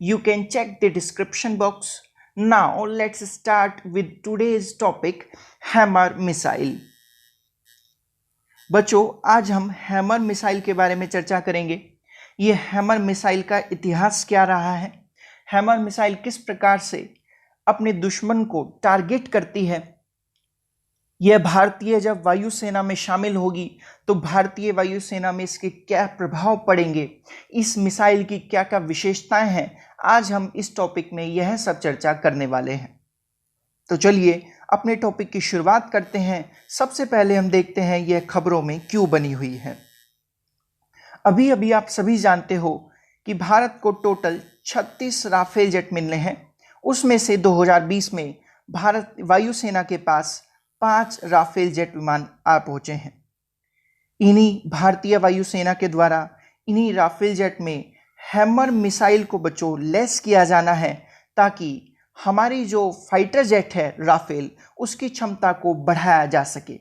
You can check the description box. Now let's start with today's topic, hammer missile. बच्चों, आज हम hammer missile के बारे में चर्चा करेंगे। ये हैमर मिसाइल का इतिहास क्या रहा है, हैमर मिसाइल किस प्रकार से अपने दुश्मन को टारगेट करती है, यह भारतीय जब वायुसेना में शामिल होगी तो भारतीय वायुसेना में इसके क्या प्रभाव पड़ेंगे, इस मिसाइल की क्या क्या विशेषताएं हैं, आज हम इस टॉपिक में यह सब चर्चा करने वाले हैं। तो चलिए अपने टॉपिक की शुरुआत करते हैं। सबसे पहले हम देखते हैं यह खबरों में क्यों बनी हुई है। अभी अभी आप सभी जानते हो कि भारत को टोटल 36 राफेल जेट मिलने हैं। उसमें से 2020 में भारत वायुसेना के पास 5 राफेल जेट विमान आ पहुंचे हैं। इन्हीं भारतीय वायुसेना के द्वारा इन्हीं राफेल जेट में हैमर मिसाइल को बच्चों लेस किया जाना है, ताकि हमारी जो फाइटर जेट है राफेल, उसकी क्षमता को बढ़ाया जा सके।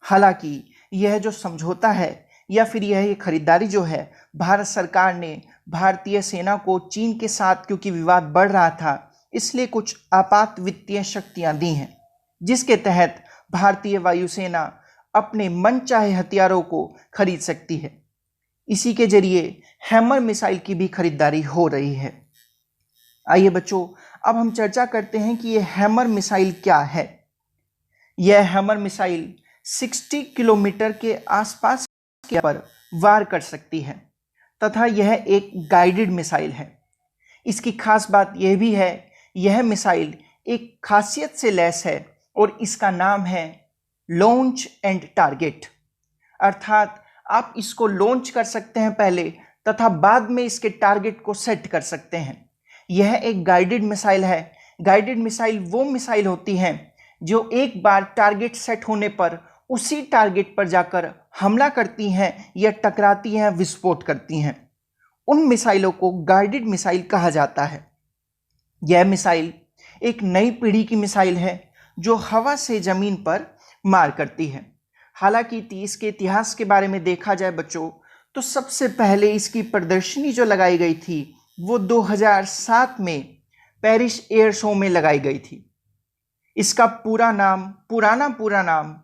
हालांकि यह जो समझौता है या फिर यह खरीदारी जो है, भारत सरकार ने भारतीय सेना को चीन के साथ, क्योंकि विवाद बढ़ रहा था, इसलिए कुछ आपात वित्तीय शक्तियां दी हैं, जिसके तहत भारतीय वायुसेना अपने मनचाहे हथियारों को खरीद सकती है। इसी के जरिए हैमर मिसाइल की भी खरीदारी हो रही है। आइए बच्चों, अब हम चर्चा करते हैं कि यह हैमर मिसाइल क्या है। यह हैमर मिसाइल 60 किलोमीटर के आसपास के पर वार कर सकती है तथा यह एक गाइडेड मिसाइल है। इसकी खास बात यह भी है, यह मिसाइल एक खासियत से लैस है और इसका नाम है लॉन्च एंड टारगेट। अर्थात आप इसको लॉन्च कर सकते हैं पहले तथा बाद में इसके टारगेट को सेट कर सकते हैं। यह एक गाइडेड मिसाइल है। गाइडेड मिसाइल वो मिसाइल होती हैं जो एक बार टारगेट सेट होने पर उसी टारगेट पर जाकर हमला करती हैं या टकराती हैं, विस्फोट करती हैं। उन मिसाइलों को गाइडेड मिसाइल कहा जाता है। यह मिसाइल एक नई पीढ़ी की मिसाइल है जो हवा से जमीन पर मार करती है। हालांकि इसके इतिहास के बारे में देखा जाए बच्चों, तो सबसे पहले इसकी प्रदर्शनी जो लगाई गई थी वो 2007 में पेरिस एयर शो में लगाई गई थी। इसका पूरा नाम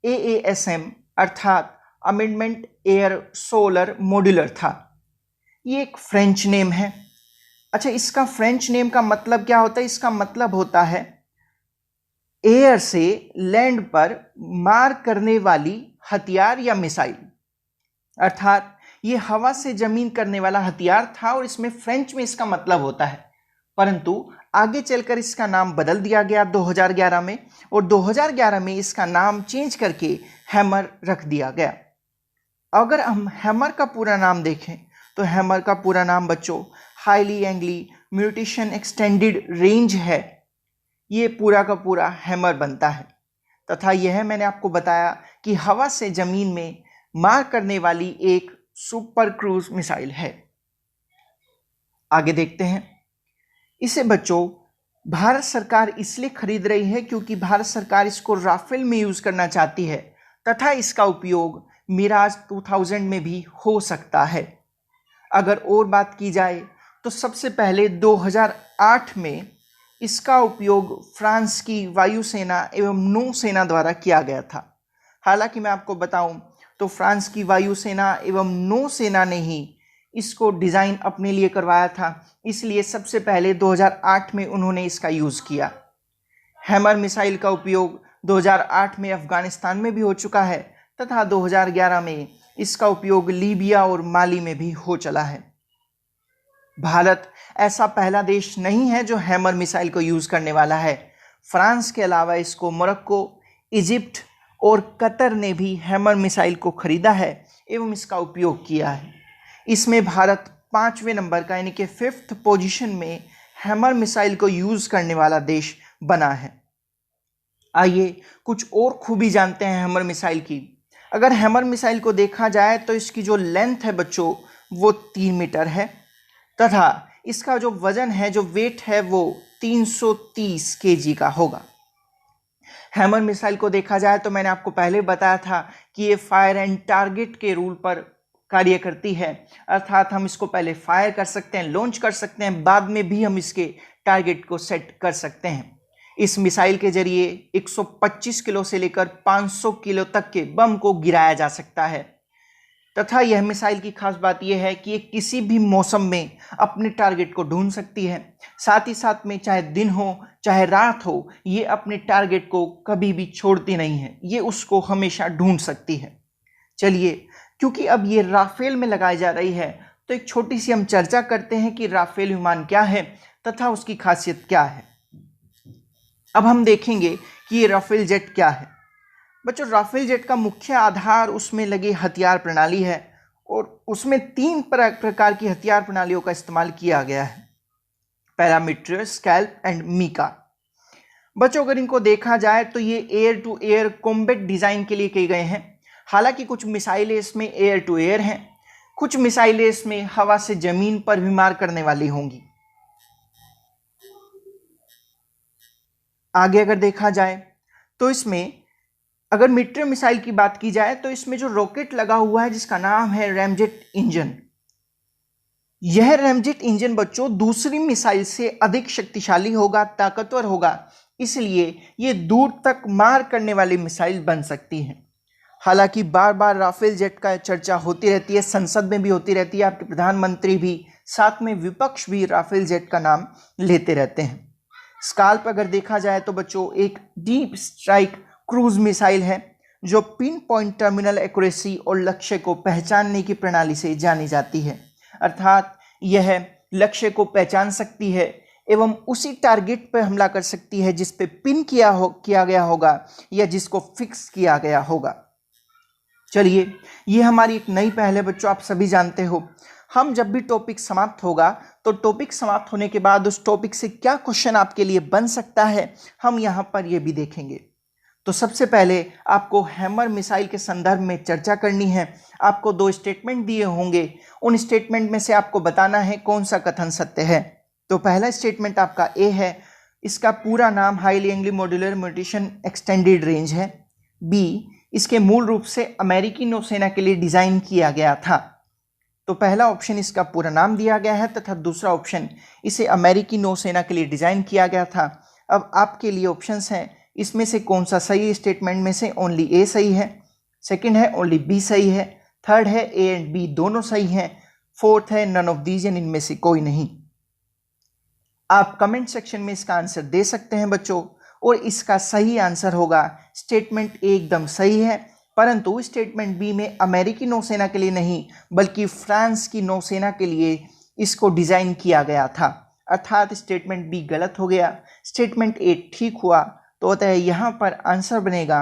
AASM अर्थात अमेंडमेंट एयर सोलर मॉड्यूलर था। ये एक फ्रेंच नेम है। अच्छा, इसका फ्रेंच नेम का मतलब क्या होता है? इसका मतलब होता है एयर से लैंड पर मार करने वाली हथियार या मिसाइल। अर्थात ये हवा से जमीन करने वाला हथियार था और इसमें फ्रेंच में इसका मतलब होता है। परंतु आगे चलकर इसका नाम बदल दिया गया 2011 में, और 2011 में इसका नाम चेंज करके हैमर रख दिया गया। अगर हम हैमर का पूरा नाम देखें तो हैमर का पूरा नाम बच्चों हाईली एंग्ली म्यूटेशन एक्सटेंडेड रेंज है। ये पूरा का पूरा हैमर बनता है तथा यह मैंने आपको बताया कि हवा से जमीन में मार करने वाली एक सुपर क्रूज मिसाइल है। आगे देखते हैं। इसे बच्चों भारत सरकार इसलिए खरीद रही है क्योंकि भारत सरकार इसको राफेल में यूज करना चाहती है तथा इसका उपयोग मिराज 2000 में भी हो सकता है। अगर और बात की जाए तो सबसे पहले 2008 में इसका उपयोग फ्रांस की वायुसेना एवं नौसेना द्वारा किया गया था। हालांकि मैं आपको बताऊं तो फ्रांस की वायुसेना एवं नौसेना ने ही इसको डिज़ाइन अपने लिए करवाया था, इसलिए सबसे पहले 2008 में उन्होंने इसका यूज़ किया। हैमर मिसाइल का उपयोग 2008 में अफगानिस्तान में भी हो चुका है तथा 2011 में इसका उपयोग लीबिया और माली में भी हो चला है। भारत ऐसा पहला देश नहीं है जो हैमर मिसाइल को यूज़ करने वाला है। फ्रांस के अलावा इसको मोरक्को, इजिप्ट और कतर ने भी हैमर मिसाइल को खरीदा है एवं इसका उपयोग किया है। इसमें भारत 5वें नंबर का यानी कि 5th पोजीशन में हैमर मिसाइल को यूज़ करने वाला देश बना है। आइए कुछ और खूबी जानते हैं हैमर मिसाइल की। अगर हैमर मिसाइल को देखा जाए तो इसकी जो लेंथ है बच्चों वो 3 मीटर है तथा इसका जो वजन है, जो वेट है, वो 330 kg का होगा। हैमर मिसाइल को देखा जाए तो मैंने आपको पहले बताया था कि ये फायर एंड टारगेट के रूल पर कार्य करती है, अर्थात हम इसको पहले फायर कर सकते हैं, लॉन्च कर सकते हैं, बाद में भी हम इसके टारगेट को सेट कर सकते हैं। इस मिसाइल के जरिए 125 किलो से लेकर 500 किलो तक के बम को गिराया जा सकता है तथा यह मिसाइल की खास बात यह है कि ये किसी भी मौसम में अपने टारगेट को ढूंढ सकती है। साथ ही साथ में चाहे दिन हो चाहे रात हो, ये अपने टारगेट को कभी भी छोड़ती नहीं है, ये उसको हमेशा ढूंढ सकती है। चलिए, क्योंकि अब ये राफेल में लगाई जा रही है तो एक छोटी सी हम चर्चा करते हैं कि राफेल विमान क्या है तथा उसकी खासियत क्या है। अब हम देखेंगे कि ये राफेल जेट क्या है। बच्चों, राफेल जेट का मुख्य आधार उसमें लगे हथियार प्रणाली है और उसमें 3 प्रकार की हथियार प्रणालियों का इस्तेमाल किया गया है, पैरामीटर, स्कैल्प एंड मीका। बच्चों, अगर इनको देखा जाए तो ये air to air combat design के लिए किए गए हैं। हालांकि कुछ मिसाइलें इसमें एयर टू एयर हैं, कुछ मिसाइलें इसमें हवा से जमीन पर भी मार करने वाली होंगी। आगे अगर देखा जाए तो इसमें अगर मीटर मिसाइल की बात की जाए तो इसमें जो रॉकेट लगा हुआ है जिसका नाम है रैमजेट इंजन, यह रैमजेट इंजन बच्चों दूसरी मिसाइल से अधिक शक्तिशाली होगा, ताकतवर होगा, इसलिए ये दूर तक मार करने वाली मिसाइल बन सकती है। हालांकि बार बार राफेल जेट का चर्चा होती रहती है, संसद में भी होती रहती है, आपके प्रधानमंत्री भी, साथ में विपक्ष भी राफेल जेट का नाम लेते रहते हैं। स्काल्प अगर देखा जाए तो बच्चों एक डीप स्ट्राइक क्रूज मिसाइल है जो पिन पॉइंट टर्मिनल एक्यूरेसी और लक्ष्य को पहचानने की प्रणाली से जानी जाती है, अर्थात यह लक्ष्य को पहचान सकती है एवं उसी टारगेट पर हमला कर सकती है जिस पे पिन किया गया होगा या जिसको फिक्स किया गया होगा। चलिए, ये हमारी एक नई पहल है बच्चों, आप सभी जानते हो। हम जब भी टॉपिक समाप्त होगा तो टॉपिक समाप्त होने के बाद उस टॉपिक से क्या क्वेश्चन आपके लिए बन सकता है, हम यहाँ पर ये भी देखेंगे। तो सबसे पहले आपको हैमर मिसाइल के संदर्भ में चर्चा करनी है। आपको 2 स्टेटमेंट दिए होंगे, उन स्टेटमेंट में से आपको बताना है कौन सा कथन सत्य है। तो पहला स्टेटमेंट आपका ए है, इसका पूरा नाम हाईली एंग्ली मॉड्यूलर म्यूटेशन एक्सटेंडेड रेंज है। बी, इसके मूल रूप से अमेरिकी नौसेना के लिए डिजाइन किया गया था। तो पहला ऑप्शन इसका पूरा नाम दिया गया है तथा दूसरा ऑप्शन इसे अमेरिकी नौसेना के लिए डिजाइन किया गया था। अब आपके लिए ऑप्शंस हैं, इसमें से कौन सा सही स्टेटमेंट में से ओनली ए सही है, सेकंड है ओनली बी सही है, थर्ड है ए एंड बी दोनों सही हैं, फोर्थ है नन ऑफ दीज एंड इनमें से कोई नहीं। आप कमेंट सेक्शन में इसका आंसर दे सकते हैं बच्चों, और इसका सही आंसर होगा स्टेटमेंट ए एकदम सही है, परंतु स्टेटमेंट बी में अमेरिकी नौसेना के लिए नहीं बल्कि फ्रांस की नौसेना के लिए इसको डिजाइन किया गया था, अर्थात स्टेटमेंट बी गलत हो गया, स्टेटमेंट ए ठीक हुआ। तो अतः यहाँ पर आंसर बनेगा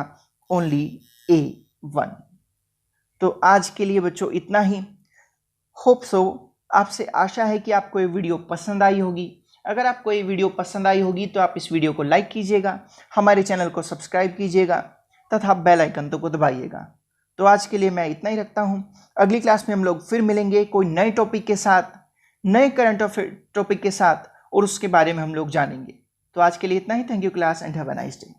ओनली A1। तो आज के लिए बच्चों इतना ही। होप सो, आपसे आशा है कि आपको ये वीडियो पसंद आई होगी। अगर आपको ये वीडियो पसंद आई होगी तो आप इस वीडियो को लाइक कीजिएगा, हमारे चैनल को सब्सक्राइब कीजिएगा तथा बेल आइकन को दबाइएगा। तो आज के लिए मैं इतना ही रखता हूँ। अगली क्लास में हम लोग फिर मिलेंगे कोई नए टॉपिक के साथ, नए करंट अफेयर टॉपिक के साथ, और उसके बारे में हम लोग जानेंगे। तो आज के लिए इतना ही। Thank you class and have a nice day.